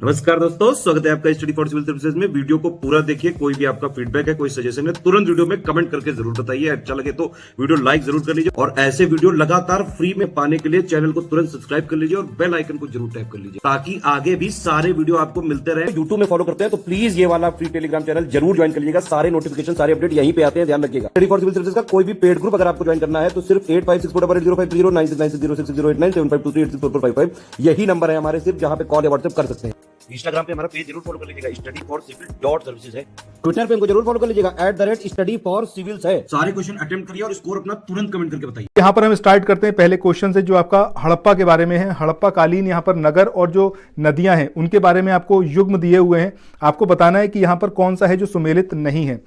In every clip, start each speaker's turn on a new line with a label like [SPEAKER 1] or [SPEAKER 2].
[SPEAKER 1] नमस्कार दोस्तों, स्वागत है आपका स्टडी फॉर सिविल सर्विसेज में। वीडियो को पूरा देखिए। कोई भी आपका फीडबैक है, कोई सजेशन है, तुरंत वीडियो में कमेंट करके जरूर बताइए। अच्छा लगे तो वीडियो लाइक जरूर कर लीजिए और ऐसे वीडियो लगातार फ्री में पाने के लिए चैनल को तुरंत सब्सक्राइब कर लीजिए और बेल आइकन को जरूर टैप कर लीजिए ताकि आगे भी सारे वीडियो आपको मिलते रहे। यूट्यूब में फॉलो करते हैं तो प्लीज ये वाला फ्री टेलीग्राम चैनल जरूर ज्वाइन कर लीजिएगा। सारे नोटिफिकेशन, सारे अपडेट यहीं पे आते हैं, ध्यान रखिएगा। स्टडी फॉर सिविल सर्विसेज का कोई भी पेड ग्रुप अगर आपको ज्वाइन करना है तो सिर्फ 85648050969069608523864455 यही नंबर है हमारे, सिर्फ जहां पे कॉल या व्हाट्सएप कर सकते हैं। इंस्टाग्राम पे हमारा पेज जरूर फॉलो कर लीजिएगा, studyforcivil.services है। ट्विटर पे हमको जरूर फॉलो कर लीजिएगा, @studyforcivils है। सारे क्वेश्चन अटेम्प्ट करिए और स्कोर अपना तुरंत कमेंट करके बताइए।
[SPEAKER 2] यहाँ पर हम स्टार्ट करते हैं पहले क्वेश्चन से, जो आपका हड़प्पा के बारे में है। हड़प्पा कालीन यहाँ पर नगर और जो नदियां हैं उनके बारे में आपको युग्म दिए हुए हैं। आपको बताना है कि यहाँ पर कौन सा है जो सुमेलित नहीं है।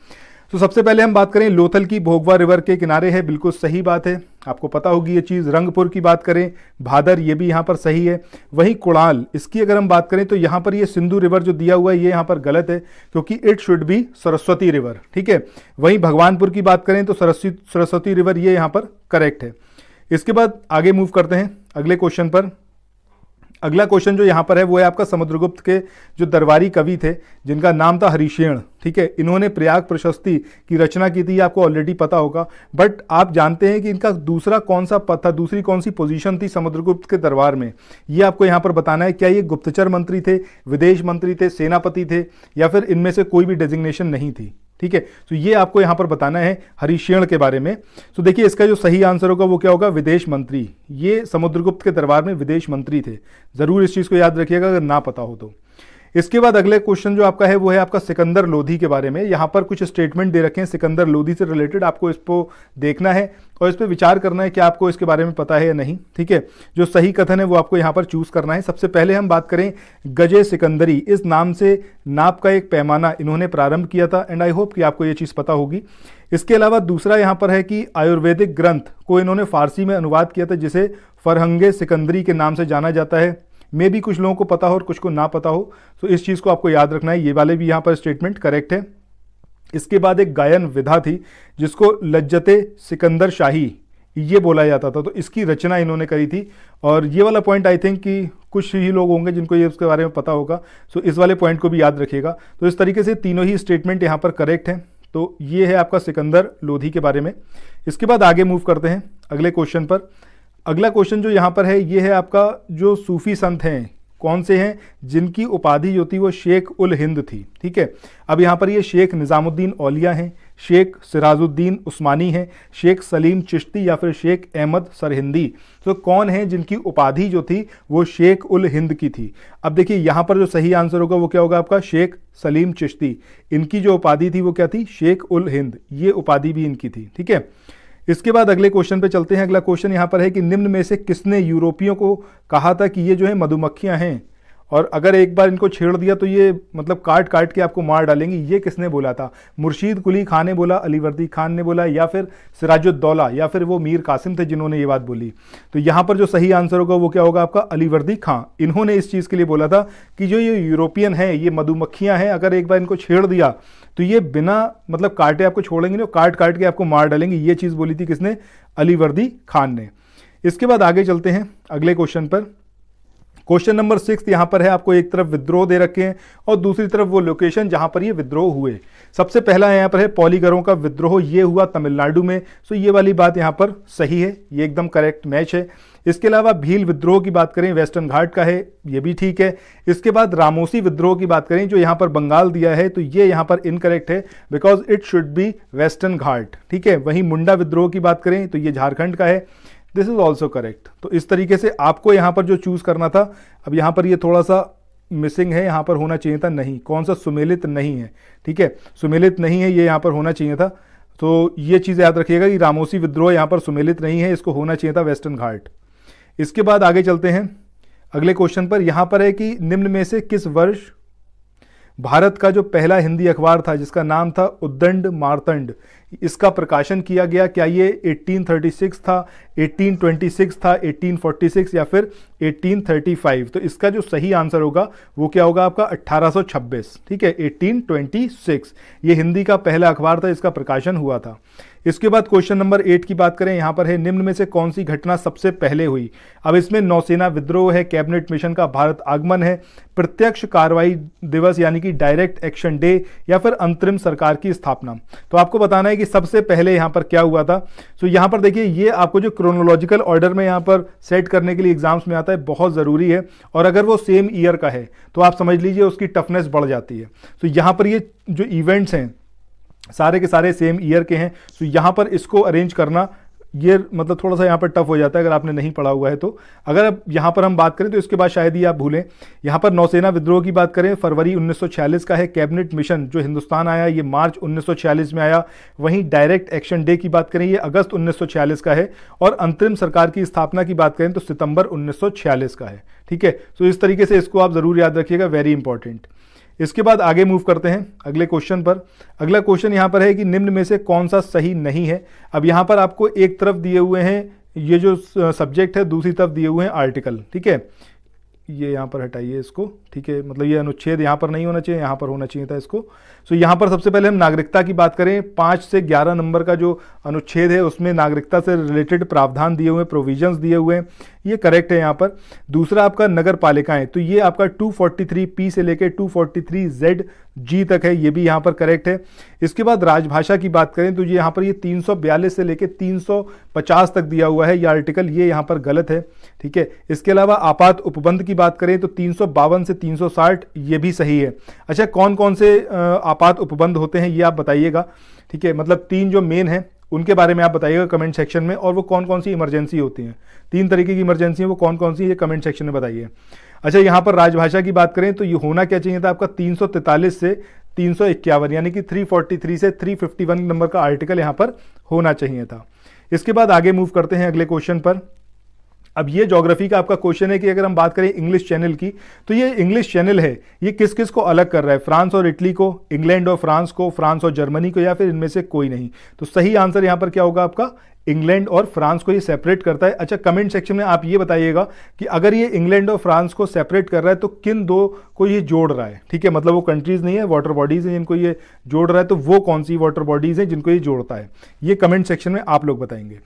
[SPEAKER 2] तो सबसे पहले हम बात करें लोथल की, भोगवा रिवर के किनारे है, बिल्कुल सही बात है, आपको पता होगी ये चीज़। रंगपुर की बात करें, भादर, ये भी यहाँ पर सही है। वहीं कुणाल, इसकी अगर हम बात करें तो यहाँ पर ये सिंधु रिवर जो दिया हुआ है ये यहाँ पर गलत है, क्योंकि it should B Saraswati river, ठीक है। वहीं भगवानपुर की बात करें तो सरस्वती रिवर ये यहाँ पर करेक्ट है। इसके बाद आगे मूव करते हैं अगले क्वेश्चन पर। अगला क्वेश्चन जो यहाँ पर है वो है आपका समुद्रगुप्त के जो दरबारी कवि थे जिनका नाम था हरिशेन, ठीक है। इन्होंने प्रयाग प्रशस्ति की रचना की थी, आपको ऑलरेडी पता होगा। बट आप जानते हैं कि इनका दूसरा कौन सा पद था, दूसरी कौन सी पोजीशन थी समुद्रगुप्त के दरबार में, ये आपको यहाँ पर बताना है। क्या ये गुप्तचर मंत्री थे, विदेश मंत्री थे, सेनापति थे, या फिर इनमें से कोई भी डेजिग्नेशन नहीं थी, ठीक है। तो ये आपको यहाँ पर बताना है हरिशेन के बारे में। तो देखिए इसका जो सही आंसर होगा वो क्या होगा, विदेश मंत्री। ये समुद्रगुप्त के दरबार में विदेश मंत्री थे, जरूर इस चीज़ को याद रखिएगा अगर ना पता हो तो। इसके बाद अगले क्वेश्चन जो आपका है वो है आपका सिकंदर लोधी के बारे में। यहाँ पर कुछ स्टेटमेंट दे रखे हैं सिकंदर लोधी से रिलेटेड, आपको इसको देखना है और इस पर विचार करना है कि आपको इसके बारे में पता है या नहीं, ठीक है। जो सही कथन है वो आपको यहाँ पर चूज करना है। सबसे पहले हम बात करें गजे सिकंदरी, इस नाम से नाप का एक पैमाना इन्होंने प्रारंभ किया था, एंड आई होप कि आपको ये चीज़ पता होगी। इसके अलावा दूसरा यहाँ पर है कि आयुर्वेदिक ग्रंथ को इन्होंने फारसी में अनुवाद किया था जिसे फरहंगे सिकंदरी के नाम से जाना जाता है। मे भी कुछ लोगों को पता हो और कुछ को ना पता हो, तो इस चीज़ को आपको याद रखना है। ये वाले भी यहाँ पर स्टेटमेंट करेक्ट है। इसके बाद एक गायन विधा थी जिसको लज्जते सिकंदर शाही ये बोला जाता था, तो इसकी रचना इन्होंने करी थी। और ये वाला पॉइंट आई थिंक कि कुछ ही लोग होंगे जिनको ये उसके बारे में पता होगा, सो इस वाले पॉइंट को भी याद रखिएगा। तो इस तरीके से तीनों ही स्टेटमेंट यहाँ पर करेक्ट हैं। तो ये है आपका सिकंदर लोधी के बारे में। इसके बाद आगे मूव करते हैं अगले क्वेश्चन पर। अगला क्वेश्चन जो यहाँ पर है ये है आपका जो सूफी संत हैं कौन से हैं जिनकी उपाधि जो थी वो शेख उल हिंद थी, ठीक है। अब यहाँ पर ये शेख निज़ामुद्दीन औलिया हैं, शेख सिराजुद्दीन उस्मानी हैं, शेख सलीम चिश्ती या फिर शेख अहमद सरहिंदी। तो कौन है जिनकी उपाधि जो थी वो शेख उल हिंद की थी। अब देखिए यहाँ पर जो सही आंसर होगा वो क्या होगा आपका, शेख सलीम चिश्ती। इनकी जो उपाधि थी वो क्या थी, शेख उल हिंद, ये उपाधि भी इनकी थी, ठीक है। इसके बाद अगले क्वेश्चन पे चलते हैं। अगला क्वेश्चन यहाँ पर है कि निम्न में से किसने यूरोपियों को कहा था कि ये जो है मधुमक्खियाँ हैं और अगर एक बार इनको छेड़ दिया तो ये मतलब काट काट के आपको मार डालेंगी, ये किसने बोला था। मुर्शीद कुली खान ने बोला, अलीवर्दी खान ने बोला, या फिर सिराजुद्दौला, या फिर वो मीर कासिम थे जिन्होंने ये बात बोली। तो यहाँ पर जो सही आंसर होगा वो क्या होगा आपका, अलीवर्दी खान। इन्होंने इस चीज़ के लिए बोला था कि जो ये यूरोपियन है, ये मधुमक्खियाँ हैं, अगर एक बार इनको छेड़ दिया तो ये बिना मतलब काटे आपको छोड़ेंगे नहीं, काट काट के आपको मार डालेंगे। ये चीज़ बोली थी किसने, अलीवर्दी खान ने। इसके बाद आगे चलते हैं अगले क्वेश्चन पर। क्वेश्चन नंबर 6 यहाँ पर है, आपको एक तरफ विद्रोह दे रखे हैं और दूसरी तरफ वो लोकेशन जहाँ पर ये विद्रोह हुए। सबसे पहला यहाँ पर है पॉलीगरों का विद्रोह, ये हुआ तमिलनाडु में। सो ये वाली बात यहाँ पर सही है, ये एकदम करेक्ट मैच है। इसके अलावा भील विद्रोह की बात करें वेस्टर्न घाट का है, ये भी ठीक है। इसके बाद रामोसी विद्रोह की बात करें जो यहाँ पर बंगाल दिया है, तो ये यहाँ पर इनकरेक्ट है because it should be Western Ghat, ठीक है। वहीं मुंडा विद्रोह की बात करें तो ये झारखंड का है, दिस इज ऑल्सो करेक्ट। तो इस तरीके से आपको यहाँ पर जो चूज करना था, अब यहाँ पर ये थोड़ा सा मिसिंग है, यहाँ पर होना चाहिए था नहीं, कौन सा, सुमेलित नहीं है, ठीक है। सुमेलित नहीं है, ये यहाँ पर होना चाहिए था। तो ये चीज़ याद रखिएगा कि रामोसी विद्रोह यहाँ पर सुमेलित नहीं है, इसको होना चाहिए था वेस्टर्न घाट। इसके बाद आगे चलते हैं अगले क्वेश्चन पर। यहाँ पर है कि निम्न में से किस वर्ष भारत का जो पहला हिंदी अखबार था जिसका नाम था उद्दंड मार्तंड, इसका प्रकाशन किया गया, क्या ये 1836 था, 1826 था, 1846 या फिर 1835? तो इसका जो सही आंसर होगा वो क्या होगा आपका 1826, ठीक है, 1826। ये हिंदी का पहला अखबार था, इसका प्रकाशन हुआ था। इसके बाद क्वेश्चन नंबर 8 की बात करें, यहां पर है निम्न में से कौन सी घटना सबसे पहले हुई? अब इसमें नौसेना विद्रोह है, कैबिनेट मिशन का भारत आगमन है, प्रत्यक्ष कार्रवाई दिवस यानी कि डायरेक्ट एक्शन डे, या फिर अंतरिम सरकार की स्थापना। तो आपको बताना है कि सबसे पहले यहां पर क्या हुआ था। तो यहां पर देखिए, ये आपको जो क्रोनोलॉजिकल ऑर्डर में यहां पर सेट करने के लिए एग्जाम्स में आता है, बहुत जरूरी है। और अगर वो सेम ईयर का है तो आप समझ लीजिए उसकी टफनेस बढ़ जाती है। तो यहां पर ये जो इवेंट्स हैं सारे के सारे सेम ईयर के हैं, तो यहां पर इसको अरेंज करना ये मतलब थोड़ा सा यहाँ पर टफ हो जाता है अगर आपने नहीं पढ़ा हुआ है तो। अगर अब यहाँ पर हम बात करें तो इसके बाद शायद ही आप भूलें। यहाँ पर नौसेना विद्रोह की बात करें, फरवरी 1946 का है। कैबिनेट मिशन जो हिंदुस्तान आया ये मार्च 1946 में आया। वहीं डायरेक्ट एक्शन डे की बात करें ये अगस्त 1946 का है। और अंतरिम सरकार की स्थापना की बात करें तो सितंबर 1946 का है, ठीक है। तो इस तरीके से इसको आप जरूर याद रखिएगा, वेरी इंपॉर्टेंट। इसके बाद आगे मूव करते हैं अगले क्वेश्चन पर। अगला क्वेश्चन यहाँ पर है कि निम्न में से कौन सा सही नहीं है। अब यहाँ पर आपको एक तरफ दिए हुए हैं ये जो सब्जेक्ट है, दूसरी तरफ दिए हुए हैं आर्टिकल, ठीक है। ये यहाँ पर हटाइए इसको, ठीक है, मतलब ये अनुच्छेद यहाँ पर नहीं होना चाहिए, यहाँ पर होना चाहिए था इसको। सो यहाँ पर सबसे पहले हम नागरिकता की बात करें, 5 से 11 नंबर का जो अनुच्छेद है उसमें नागरिकता से रिलेटेड प्रावधान दिए हुए हैं, प्रोविजंस दिए हुए हैं, ये करेक्ट है यहाँ पर। दूसरा आपका नगर पालिकाएं, तो ये आपका 243P से लेकर 243ZG तक है, ये भी यहाँ पर करेक्ट है। इसके बाद राजभाषा की बात करें तो ये यहाँ पर ये 342 से लेकर 350 तक दिया हुआ है ये आर्टिकल, ये यहाँ पर गलत है, ठीक है। इसके अलावा आपात उपबंध की बात करें तो 352 से 360 ये भी सही है। अच्छा, कौन कौन से आपात उपबंध होते हैं ये आप बताइएगा, ठीक है, मतलब 3 जो मेन है उनके बारे में आप बताइएगा कमेंट सेक्शन में। और वो कौन कौन सी इमरजेंसी होती हैं, 3 तरीके की इमरजेंसी है, वो कौन कौन सी ये कमेंट सेक्शन में बताइए। अच्छा, यहाँ पर राजभाषा की बात करें तो ये होना क्या चाहिए था आपका 343 से 351, यानी कि 343 से 351 नंबर का आर्टिकल यहाँ पर होना चाहिए था। इसके बाद आगे मूव करते हैं अगले क्वेश्चन पर। अब ये ज्योग्राफी का आपका क्वेश्चन है कि अगर हम बात करें इंग्लिश चैनल की, तो ये इंग्लिश चैनल है ये किस किस को अलग कर रहा है? फ्रांस और इटली को, इंग्लैंड और फ्रांस को, फ्रांस और जर्मनी को, या फिर इनमें से कोई नहीं? तो सही आंसर यहां पर क्या होगा आपका, इंग्लैंड और फ्रांस को ये सेपरेट करता है। अच्छा, कमेंट सेक्शन में आप ये बताइएगा कि अगर ये इंग्लैंड और फ्रांस को सेपरेट कर रहा है तो किन 2 को ये जोड़ रहा है, ठीक है, मतलब वो कंट्रीज नहीं है, वाटर बॉडीज हैं जिनको ये जोड़ रहा है, तो वो कौन सी वाटर बॉडीज हैं जिनको ये जोड़ता है, ये कमेंट सेक्शन में आप लोग बताएंगे।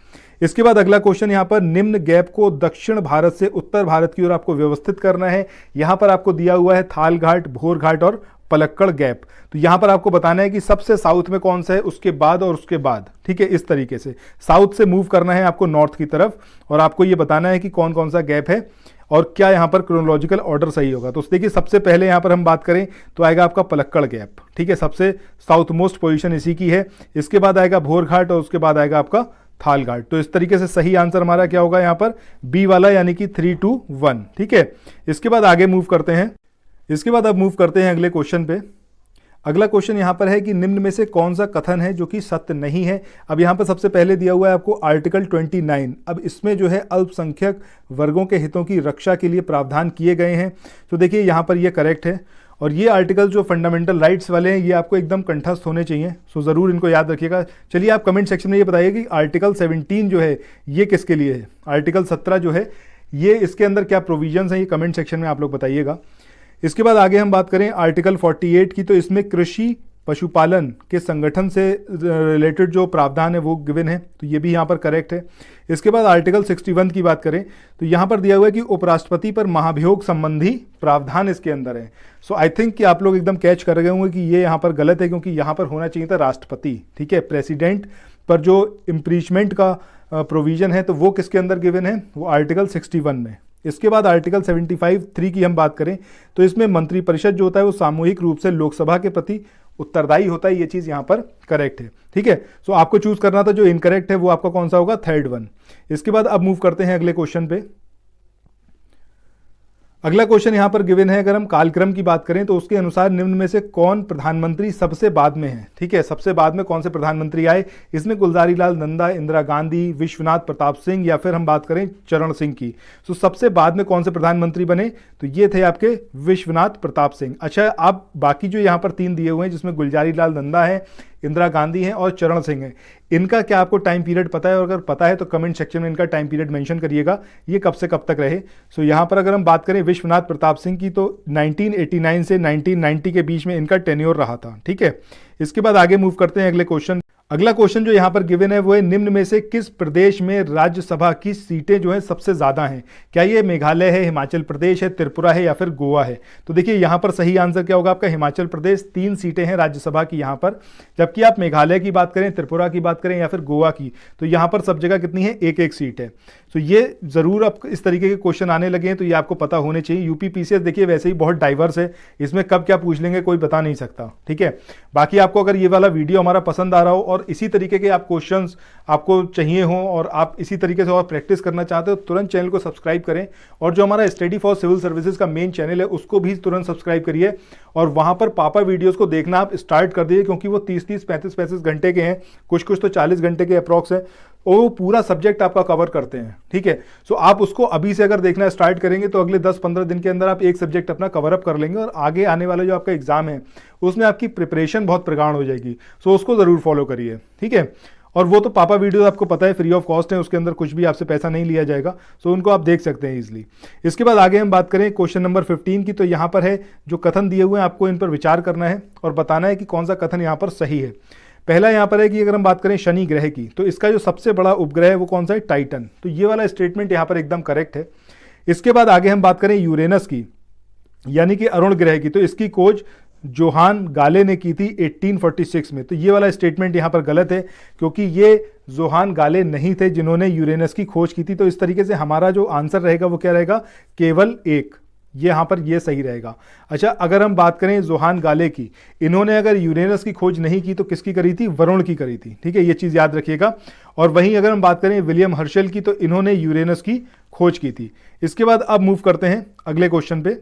[SPEAKER 2] इसके बाद अगला क्वेश्चन यहाँ पर, निम्न गैप को दक्षिण भारत से उत्तर भारत की ओर आपको व्यवस्थित करना है। यहाँ पर आपको दिया हुआ है थाल घाट, भोर घाट और पलक्कड़ गैप। तो यहाँ पर आपको बताना है कि सबसे साउथ में कौन सा है, उसके बाद और उसके बाद, ठीक है, इस तरीके से साउथ से मूव करना है आपको नॉर्थ की तरफ, और आपको ये बताना है कि कौन कौन सा गैप है और क्या यहाँ पर क्रोनोलॉजिकल ऑर्डर सही होगा। तो देखिए, सबसे पहले यहाँ पर हम बात करें तो आएगा आपका पलक्कड़ गैप, ठीक है, सबसे साउथ मोस्ट पोजिशन इसी की है। इसके बाद आएगा भोर घाट और उसके बाद आएगा आपका थाल घाट। तो इस तरीके से सही आंसर हमारा क्या होगा यहाँ पर, बी वाला, यानी कि 3, 2, 1, ठीक है। इसके बाद आगे मूव करते हैं। इसके बाद अब मूव करते हैं अगले क्वेश्चन पे। अगला क्वेश्चन यहाँ पर है कि निम्न में से कौन सा कथन है जो कि सत्य नहीं है। अब यहाँ पर सबसे पहले दिया हुआ है आपको आर्टिकल 29। अब इसमें जो है अल्पसंख्यक वर्गों के हितों की रक्षा के लिए प्रावधान किए गए हैं। तो देखिए यहाँ पर ये करेक्ट है, और ये आर्टिकल जो फंडामेंटल राइट्स वाले हैं ये आपको एकदम कंठस्थ होने चाहिए, सो ज़रूर इनको याद रखिएगा। चलिए आप कमेंट सेक्शन में ये बताइए कि आर्टिकल 17 जो है ये किसके लिए है, आर्टिकल 17 जो है ये इसके अंदर क्या प्रोविजंस हैं, ये कमेंट सेक्शन में आप लोग बताइएगा। इसके बाद आगे हम बात करें आर्टिकल 48 की, तो इसमें कृषि पशुपालन के संगठन से रिलेटेड जो प्रावधान है वो गिवन है, तो ये भी यहाँ पर करेक्ट है। इसके बाद आर्टिकल 61 की बात करें तो यहाँ पर दिया हुआ है कि उपराष्ट्रपति पर महाभियोग संबंधी प्रावधान इसके अंदर है। सो आई थिंक कि आप लोग एकदम कैच कर गए होंगे कि ये यहाँ पर गलत है, क्योंकि यहाँ पर होना चाहिए था राष्ट्रपति, ठीक है। प्रेसिडेंट पर जो इम्पीचमेंट का प्रोविजन है तो वो किसके अंदर गिवन है, वो आर्टिकल 61 में। इसके बाद आर्टिकल 75(3) की हम बात करें तो इसमें मंत्रिपरिषद जो होता है वो सामूहिक रूप से लोकसभा के प्रति उत्तरदायी होता है, ये चीज़ यहाँ पर करेक्ट है, ठीक है। सो आपको चूज करना था, जो इनकरेक्ट है वो आपका कौन सा होगा, 3rd वन। इसके बाद अब मूव करते हैं अगले क्वेश्चन पे। अगला क्वेश्चन यहाँ पर गिवन है, अगर हम कालक्रम की बात करें तो उसके अनुसार निम्न में से कौन प्रधानमंत्री सबसे बाद में है, ठीक है, सबसे बाद में कौन से प्रधानमंत्री आए। इसमें गुलजारी लाल नंदा, इंदिरा गांधी, विश्वनाथ प्रताप सिंह, या फिर हम बात करें चरण सिंह की। तो सबसे बाद में कौन से प्रधानमंत्री बने, तो ये थे आपके विश्वनाथ प्रताप सिंह। अच्छा, आप बाकी जो यहाँ पर 3 दिए हुए हैं जिसमें गुलजारी लाल नंदा है, इंदिरा गांधी हैं और चरण सिंह हैं। इनका क्या आपको टाइम पीरियड पता है? और अगर पता है तो कमेंट सेक्शन में इनका टाइम पीरियड मेंशन करिएगा, ये कब से कब तक रहे। सो यहाँ पर अगर हम बात करें विश्वनाथ प्रताप सिंह की, तो 1989 से 1990 के बीच में इनका टेन्योर रहा था। ठीक है, इसके बाद आगे मूव करते हैं अगले क्वेश्चन। अगला क्वेश्चन जो यहाँ पर गिवन है वो है, निम्न में से किस प्रदेश में राज्यसभा की सीटें जो है सबसे ज्यादा हैं? क्या ये मेघालय है, हिमाचल प्रदेश है, त्रिपुरा है या फिर गोवा है? तो देखिए यहाँ पर सही आंसर क्या होगा आपका, हिमाचल प्रदेश। 3 सीटें हैं राज्यसभा की यहाँ पर। जबकि आप मेघालय की बात करें, त्रिपुरा की बात करें या फिर गोवा की, तो यहाँ पर सब जगह कितनी है, 1-1 सीट है। तो ये जरूर आप इस तरीके के क्वेश्चन आने लगे हैं तो ये आपको पता होने चाहिए। यूपी पीसीएस देखिए वैसे ही बहुत डाइवर्स है, इसमें कब क्या पूछ लेंगे कोई बता नहीं सकता। ठीक है, बाकी आपको अगर ये वाला वीडियो हमारा पसंद आ रहा हो और इसी तरीके के आप क्वेश्चंस आपको चाहिए हो और आप इसी तरीके से और प्रैक्टिस करना चाहते हो, तुरंत चैनल को सब्सक्राइब करें। और जो हमारा स्टडी फॉर सिविल सर्विसेज का मेन चैनल है उसको भी तुरंत सब्सक्राइब करिए और वहां पर पापा वीडियोस को देखना आप स्टार्ट कर दीजिए, क्योंकि वो 30-30, 35-35 घंटे के हैं, कुछ तो 40 घंटे के अप्रॉक्स है। वो पूरा सब्जेक्ट आपका कवर करते हैं। ठीक है, सो आप उसको अभी से अगर देखना स्टार्ट करेंगे तो अगले 10-15 दिन के अंदर आप एक सब्जेक्ट अपना कवर अप कर लेंगे और आगे आने वाला जो आपका एग्जाम है उसमें आपकी प्रिपरेशन बहुत प्रगाढ़ हो जाएगी। सो उसको जरूर फॉलो करिए। ठीक है, और वो तो पापा वीडियो आपको पता है फ्री ऑफ कॉस्ट है, उसके अंदर कुछ भी आपसे पैसा नहीं लिया जाएगा। सो उनको आप देख सकते हैं इजीली। इसके बाद आगे हम बात करें क्वेश्चन नंबर 15 की, तो यहाँ पर है जो कथन दिए हुए हैं आपको इन पर विचार करना है और बताना है कि कौन सा कथन यहाँ पर सही है। पहला यहाँ पर है कि अगर हम बात करें शनि ग्रह की, तो इसका जो सबसे बड़ा उपग्रह है वो कौन सा है, टाइटन। तो ये वाला स्टेटमेंट यहाँ पर एकदम करेक्ट है। इसके बाद आगे हम बात करें यूरेनस की, यानी कि अरुण ग्रह की, तो इसकी खोज जोहान गाले ने की थी 1846 में। तो ये वाला स्टेटमेंट यहाँ पर गलत है, क्योंकि ये जोहान गाले नहीं थे जिन्होंने यूरेनस की खोज की थी। तो इस तरीके से हमारा जो आंसर रहेगा वो क्या रहेगा, केवल 1। ये यहाँ पर ये सही रहेगा। अच्छा, अगर हम बात करें जोहान गाले की, इन्होंने अगर यूरेनस की खोज नहीं की तो किसकी करी थी, वरुण की करी थी। ठीक है, ये चीज़ याद रखिएगा। और वहीं अगर हम बात करें विलियम हर्शल की, तो इन्होंने यूरेनस की खोज की थी। इसके बाद अब मूव करते हैं अगले क्वेश्चन पे।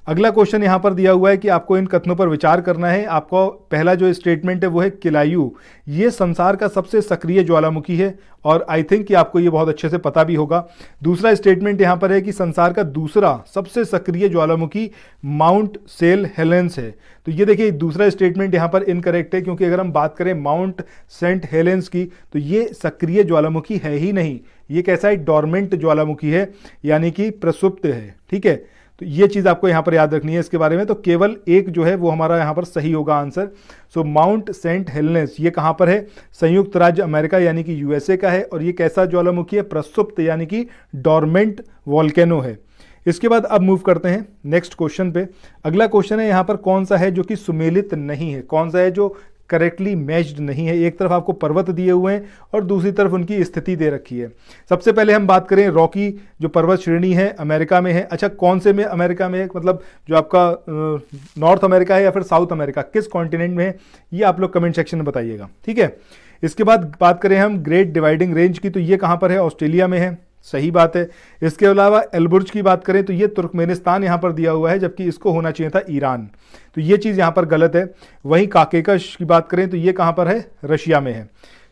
[SPEAKER 2] अगला क्वेश्चन यहां पर दिया हुआ है कि आपको इन कथनों पर विचार करना है। आपको पहला जो स्टेटमेंट है वो है किलायू ये संसार का सबसे सक्रिय ज्वालामुखी है, और आई थिंक कि आपको ये बहुत अच्छे से पता भी होगा। दूसरा स्टेटमेंट यहां पर है कि संसार का दूसरा सबसे सक्रिय ज्वालामुखी माउंट सेल हेलेंस है। तो ये देखिए दूसरा स्टेटमेंट यहां पर इनकरेक्ट है, क्योंकि अगर हम बात करें माउंट सेंट हेलेंस की, तो ये सक्रिय ज्वालामुखी है ही नहीं, ये कैसा है, डॉर्मेंट ज्वालामुखी है, यानी कि प्रसुप्त है। ठीक है, तो ये चीज आपको यहां पर याद रखनी है इसके बारे में। तो केवल 1 जो है वो हमारा यहां पर सही होगा आंसर। सो माउंट सेंट हेलेंस ये कहां पर है, संयुक्त राज्य अमेरिका यानी कि यूएसए का है, और ये कैसा ज्वालामुखी है, प्रसुप्त यानी कि डॉर्मेंट वोल्केनो है। इसके बाद अब मूव करते हैं नेक्स्ट क्वेश्चन पे। अगला क्वेश्चन है यहां पर कौन सा है जो कि सुमेलित नहीं है, कौन सा है जो करेक्टली मैच्ड नहीं है। एक तरफ आपको पर्वत दिए हुए हैं और दूसरी तरफ उनकी स्थिति दे रखी है। सबसे पहले हम बात करें रॉकी जो पर्वत श्रेणी है अमेरिका में है। अच्छा, कौन से में अमेरिका में है, मतलब जो आपका नॉर्थ अमेरिका है या फिर साउथ अमेरिका, किस कॉन्टिनेंट में है, ये आप लोग कमेंट सेक्शन में बताइएगा। ठीक है, इसके बाद बात करें हम ग्रेट डिवाइडिंग रेंज की, तो ये कहाँ पर है, ऑस्ट्रेलिया में है, सही बात है। इसके अलावा एल्बुर्ज की बात करें तो ये तुर्कमेनिस्तान यहां पर दिया हुआ है, जबकि इसको होना चाहिए था ईरान। तो ये चीज़ यहां पर गलत है। वहीं काकेकश की बात करें तो ये कहां पर है, रशिया में है।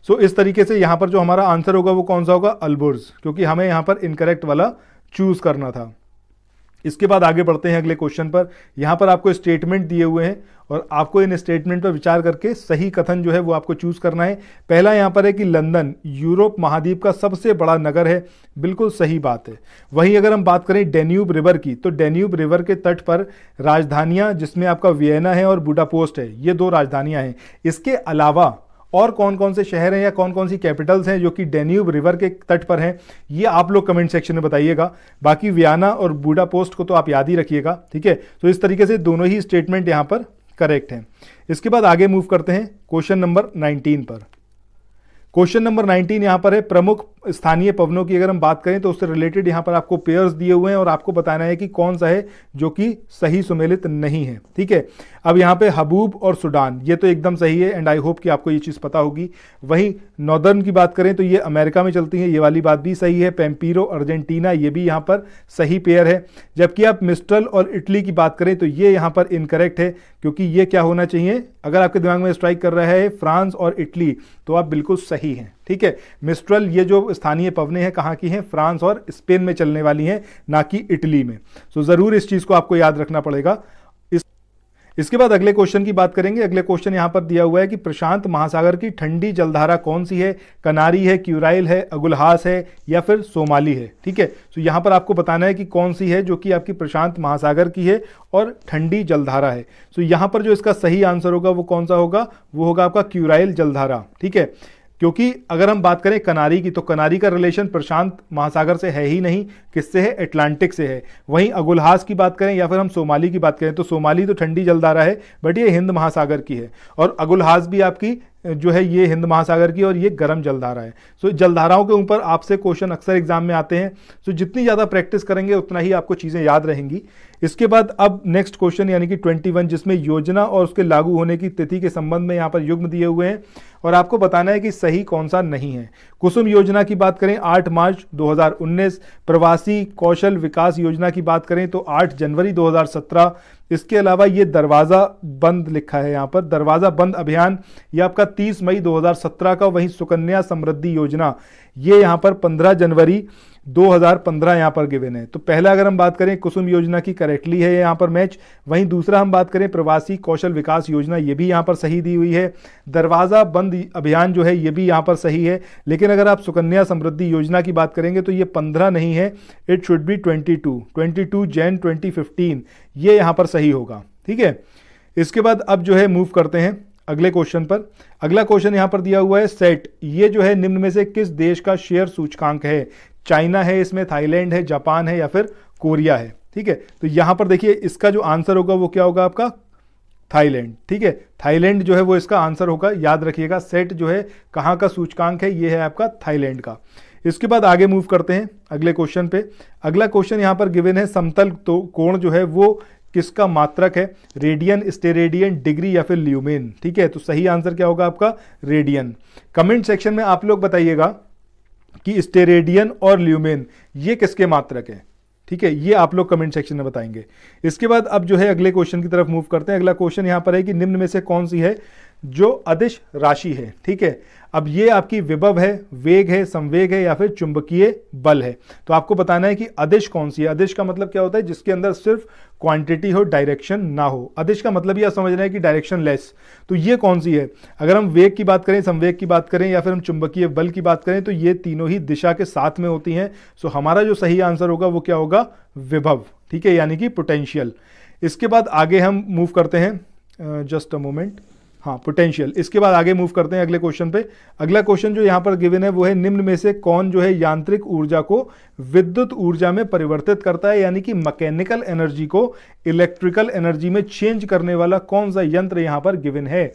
[SPEAKER 2] सो इस तरीके से यहां पर जो हमारा आंसर होगा वो कौन सा होगा, अल्बुर्ज, क्योंकि हमें यहां पर इनकरेक्ट वाला चूज करना था। इसके बाद आगे बढ़ते हैं अगले क्वेश्चन पर। यहां पर आपको स्टेटमेंट दिए हुए हैं और आपको इन स्टेटमेंट पर विचार करके सही कथन जो है वो आपको चूज करना है। पहला यहां पर है कि लंदन यूरोप महाद्वीप का सबसे बड़ा नगर है, बिल्कुल सही बात है। वहीं अगर हम बात करें डेन्यूब रिवर की, तो डेन्यूब रिवर के तट पर राजधानियां जिसमें आपका वियना है और बुडापेस्ट है, ये 2 राजधानियां हैं। इसके अलावा और कौन कौन से शहर हैं या कौन कौन सी कैपिटल्स हैं जो कि डेन्यूब रिवर के तट पर हैं, ये आप लोग कमेंट सेक्शन में बताइएगा। बाकी वियना और बुडापेस्ट को तो आप याद ही रखिएगा। ठीक है, तो इस तरीके से दोनों ही स्टेटमेंट यहां पर करेक्ट हैं। इसके बाद आगे मूव करते हैं क्वेश्चन नंबर 19 पर। क्वेश्चन नंबर 19 यहां पर है प्रमुख स्थानीय पवनों की अगर हम बात करें तो उससे रिलेटेड यहां पर आपको पेयर्स दिए हुए हैं और आपको बताना है कि कौन सा है जो कि सही सुमेलित नहीं है। ठीक है, अब यहां पे हबूब और सुडान ये तो एकदम सही है एंड आई होप कि आपको ये चीज़ पता होगी। वहीं नॉर्दर्न की बात करें तो ये अमेरिका में चलती है, ये वाली बात भी सही है। पेम्पीरो अर्जेंटीना ये भी यहाँ पर सही पेयर है। जबकि आप मिस्ट्रल और इटली की बात करें तो ये यहाँ पर इनकरेक्ट है, क्योंकि ये क्या होना चाहिए, अगर आपके दिमाग में स्ट्राइक कर रहा है फ्रांस और इटली तो आप बिल्कुल सही हैं। ठीक है, मिस्ट्रल ये जो स्थानीय पवनें हैं कहाँ की हैं, फ्रांस और स्पेन में चलने वाली हैं, ना कि इटली में। सो जरूर इस चीज को आपको याद रखना पड़ेगा। इसके बाद अगले क्वेश्चन की बात करेंगे। अगले क्वेश्चन यहां पर दिया हुआ है कि प्रशांत महासागर की ठंडी जलधारा कौन सी है, कनारी है, क्यूराइल है, अगुलहास है या फिर सोमाली है। ठीक है, तो यहां पर आपको बताना है कि कौन सी है जो कि आपकी प्रशांत महासागर की है और ठंडी जलधारा है। तो यहां पर जो इसका सही आंसर होगा वो कौन सा होगा, वो होगा आपका क्यूराइल जलधारा। ठीक है, क्योंकि अगर हम बात करें कनारी की, तो कनारी का रिलेशन प्रशांत महासागर से है ही नहीं, किससे है, अटलांटिक से है। वहीं अगुलहास की बात करें या फिर हम सोमाली की बात करें, तो सोमाली तो ठंडी जलधारा है बट ये हिंद महासागर की है, और अगुलहास भी आपकी जो है ये हिंद महासागर की और ये गर्म जलधारा है। सो जलधाराओं के ऊपर आपसे क्वेश्चन अक्सर एग्जाम में आते हैं, सो जितनी ज़्यादा प्रैक्टिस करेंगे उतना ही आपको चीज़ें याद रहेंगी। इसके बाद अब नेक्स्ट क्वेश्चन यानी कि 21, जिसमें योजना और उसके लागू होने की तिथि के संबंध में यहाँ पर युग्म दिए हुए हैं और आपको बताना है कि सही कौन सा नहीं है। कुसुम योजना की बात करें 8 मार्च 2019, प्रवासी कौशल विकास योजना की बात करें तो 8 जनवरी 2017। इसके अलावा ये दरवाज़ा बंद लिखा है यहाँ पर, दरवाज़ा बंद अभियान ये आपका 30 मई 2017 का। वहीं सुकन्या समृद्धि योजना ये यहाँ पर 15 जनवरी 2015 यहाँ पर गिवन है। तो पहला अगर हम बात करें कुसुम योजना की, करेक्टली है यहाँ पर मैच। वहीं दूसरा हम बात करें प्रवासी कौशल विकास योजना, ये भी यहाँ पर सही दी हुई है। दरवाज़ा बंद अभियान जो है ये भी यहाँ पर सही है, लेकिन अगर आप सुकन्या समृद्धि योजना की बात करेंगे तो ये 15 नहीं है, इट शुड बी 22 जैन 2015, ये यहाँ पर सही होगा। ठीक है, इसके बाद अब जो है मूव करते हैं अगले क्वेश्चन पर। अगला क्वेश्चन यहाँ पर दिया हुआ है सेट, ये जो है निम्न में से किस देश का शेयर सूचकांक है। चाइना है इसमें, थाईलैंड है, जापान है या फिर कोरिया है। ठीक है, तो यहां पर देखिए इसका जो आंसर होगा वो क्या होगा आपका, थाईलैंड। ठीक है, थाईलैंड जो है वो इसका आंसर होगा, याद रखिएगा। सेट जो है कहां का सूचकांक है, ये है आपका थाईलैंड का। इसके बाद आगे मूव करते हैं अगले क्वेश्चन पे। अगला क्वेश्चन यहां पर गिवन है समतल तो कोण जो है वो किसका मात्रक है, रेडियन, स्टेरेडियन, डिग्री या फिर ल्यूमेन। ठीक है, तो सही आंसर क्या होगा आपका, रेडियन। कमेंट सेक्शन में आप लोग बताइएगा कि स्टेरेडियन और ल्यूमेन ये किसके मात्रक है। ठीक है, ये आप लोग कमेंट सेक्शन में बताएंगे। इसके बाद अब जो है अगले क्वेश्चन की तरफ मूव करते हैं। अगला क्वेश्चन यहां पर है कि निम्न में से कौन सी है जो अदिश राशि है। ठीक है, अब ये आपकी विभव है, वेग है, संवेग है या फिर चुंबकीय बल है। तो आपको बताना है कि अदिश कौन सी है। अदिश का मतलब क्या होता है, जिसके अंदर सिर्फ क्वांटिटी हो, डायरेक्शन ना हो। अदिश का मतलब यह समझना है कि डायरेक्शन लेस। तो ये कौन सी है, अगर हम वेग की बात करें, संवेग की बात करें या फिर हम चुंबकीय बल की बात करें, तो ये तीनों ही दिशा के साथ में होती हैं। सो हमारा जो सही आंसर होगा वो क्या होगा, विभव। ठीक है, यानी कि पोटेंशियल। इसके बाद आगे हम मूव करते हैं, जस्ट अ मोमेंट, हाँ पोटेंशियल। इसके बाद आगे मूव करते हैं अगले क्वेश्चन पे। अगला क्वेश्चन जो यहाँ पर गिवन है वो है निम्न में से कौन जो है यांत्रिक ऊर्जा को विद्युत ऊर्जा में परिवर्तित करता है, यानी कि मैकेनिकल एनर्जी को इलेक्ट्रिकल एनर्जी में चेंज करने वाला कौन सा यंत्र यहाँ पर गिवन है।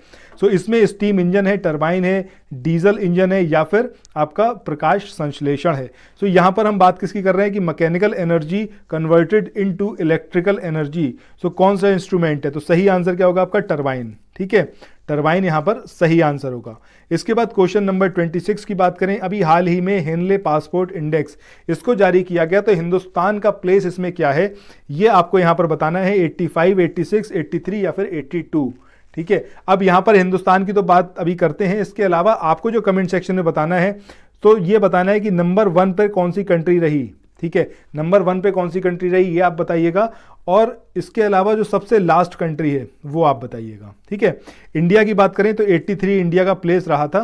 [SPEAKER 2] सो इसमें स्टीम इंजन है, टरबाइन है, डीजल इंजन है या फिर आपका प्रकाश संश्लेषण है। सो यहाँ पर हम बात किसकी कर रहे हैं कि mechanical energy converted into electrical energy. So कौन सा इंस्ट्रूमेंट है, तो सही आंसर क्या होगा आपका, टरबाइन। ठीक है, टरबाइन यहां पर सही आंसर होगा। इसके बाद क्वेश्चन नंबर 26 की बात करें। अभी हाल ही में हेनले पासपोर्ट इंडेक्स इसको जारी किया गया, तो हिंदुस्तान का प्लेस इसमें क्या है ये आपको यहां पर बताना है, 85, 86, 83 या फिर 82। ठीक है, अब यहां पर हिंदुस्तान की तो बात अभी करते हैं, इसके अलावा आपको जो कमेंट सेक्शन में बताना है तो ये बताना है कि नंबर 1 पर कौन सी कंट्री रही। ठीक है, नंबर 1 पे कौन सी कंट्री रही ये आप बताइएगा, और इसके अलावा जो सबसे लास्ट कंट्री है वो आप बताइएगा। ठीक है, इंडिया की बात करें तो 83 इंडिया का प्लेस रहा था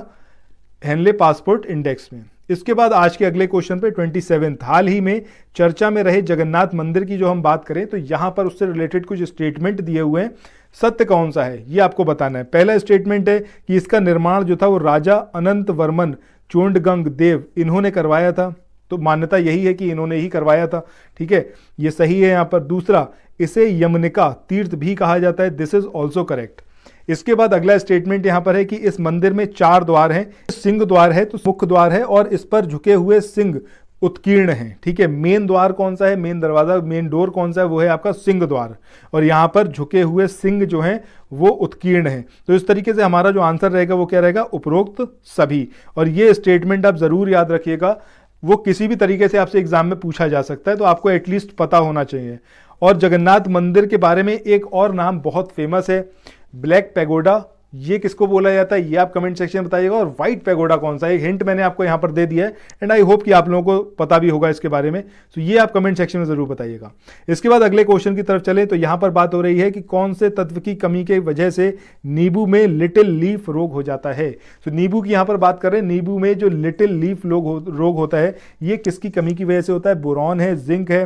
[SPEAKER 2] हेनले पासपोर्ट इंडेक्स में। इसके बाद आज के अगले क्वेश्चन पे 27, हाल ही में चर्चा में रहे जगन्नाथ मंदिर की जो हम बात करें तो यहां पर उससे रिलेटेड कुछ स्टेटमेंट दिए हुए हैं, सत्य कौन सा है ये आपको बताना है। पहला स्टेटमेंट है कि इसका निर्माण जो था वो राजा अनंत वर्मन चोंडगंग देव इन्होंने करवाया था, तो मान्यता यही है कि इन्होंने ही करवाया था। ठीक है, ये सही है यहाँ पर। दूसरा, इसे यमनिका तीर्थ भी कहा जाता है, दिस इज ऑल्सो करेक्ट। इसके बाद अगला स्टेटमेंट यहाँ पर है कि इस मंदिर में 4 द्वार हैं, सिंह द्वार है तो मुख्य द्वार है और इस पर झुके हुए सिंह उत्कीर्ण हैं। ठीक है, मेन द्वार कौन सा है, मेन दरवाजा, मेन डोर कौन सा है, वो है आपका सिंह द्वार, और यहाँ पर झुके हुए सिंह जो हैं वो उत्कीर्ण हैं। तो इस तरीके से हमारा जो आंसर रहेगा वो क्या रहेगा, उपरोक्त सभी। और ये स्टेटमेंट आप जरूर याद रखिएगा, वो किसी भी तरीके से आपसे एग्जाम में पूछा जा सकता है, तो आपको एटलीस्ट पता होना चाहिए। और जगन्नाथ मंदिर के बारे में एक और नाम बहुत फेमस है, ब्लैक पैगोडा ये किसको बोला जाता है, ये आप कमेंट सेक्शन में बताइएगा। और व्हाइट पैगोडा कौन सा है, एक हिंट मैंने आपको यहाँ पर दे दिया है एंड आई होप कि आप लोगों को पता भी होगा इसके बारे में, तो ये आप कमेंट सेक्शन में जरूर बताइएगा। इसके बाद अगले क्वेश्चन की तरफ चलें तो यहाँ पर बात हो रही है कि कौन से तत्व की कमी की वजह से नींबू में लिटिल लीफ रोग हो जाता है। तो नींबू की यहाँ पर बात करें, नींबू में जो लिटिल लीफ रोग होता है ये किसकी कमी की वजह से होता है, बोरॉन है, जिंक है,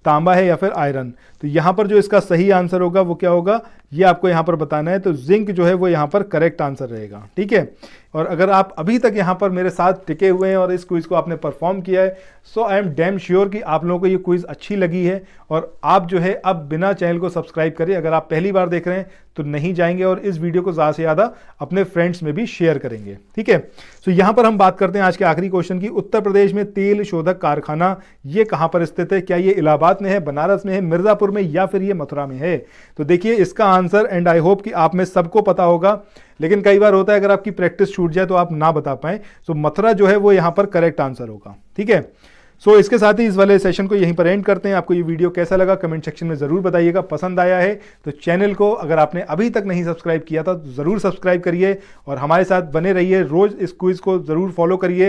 [SPEAKER 2] तांबा है या फिर आयरन। तो यहां पर जो इसका सही आंसर होगा वो क्या होगा, ये आपको यहां पर बताना है। तो जिंक जो है वो यहां पर करेक्ट आंसर रहेगा, ठीक है। और अगर आप अभी तक यहां पर मेरे साथ टिके हुए हैं और इस क्विज को आपने परफॉर्म किया है, सो आई एम डैम श्योर कि आप लोगों को ये क्विज अच्छी लगी है और आप जो है अब बिना चैनल को सब्सक्राइब करे, अगर आप पहली बार देख रहे हैं तो नहीं जाएंगे और इस वीडियो को ज़्यादा से ज़्यादा अपने फ्रेंड्स में भी शेयर करेंगे, ठीक है। सो यहां पर हम बात करते हैं आज के आखिरी क्वेश्चन की। उत्तर प्रदेश में तेल शोधक कारखाना ये कहां पर स्थित है, क्या ये इलाहाबाद में है, बनारस में है, मिर्जापुर में या फिर ये मथुरा में है। तो देखिए इसका आंसर, एंड आई होप कि आप में सबको पता होगा, लेकिन कई बार होता है अगर आपकी प्रैक्टिस छूट जाए तो आप ना बता पाए, तो मथुरा जो है वो यहां पर करेक्ट आंसर होगा, ठीक है। सो इसके साथ ही इस वाले सेशन को यहीं पर एंड करते हैं। आपको ये वीडियो कैसा लगा कमेंट सेक्शन में जरूर बताइएगा। पसंद आया है तो चैनल को अगर आपने अभी तक नहीं सब्सक्राइब किया था तो जरूर सब्सक्राइब करिए और हमारे साथ बने रहिए। रोज इस क्विज को जरूर फॉलो करिए।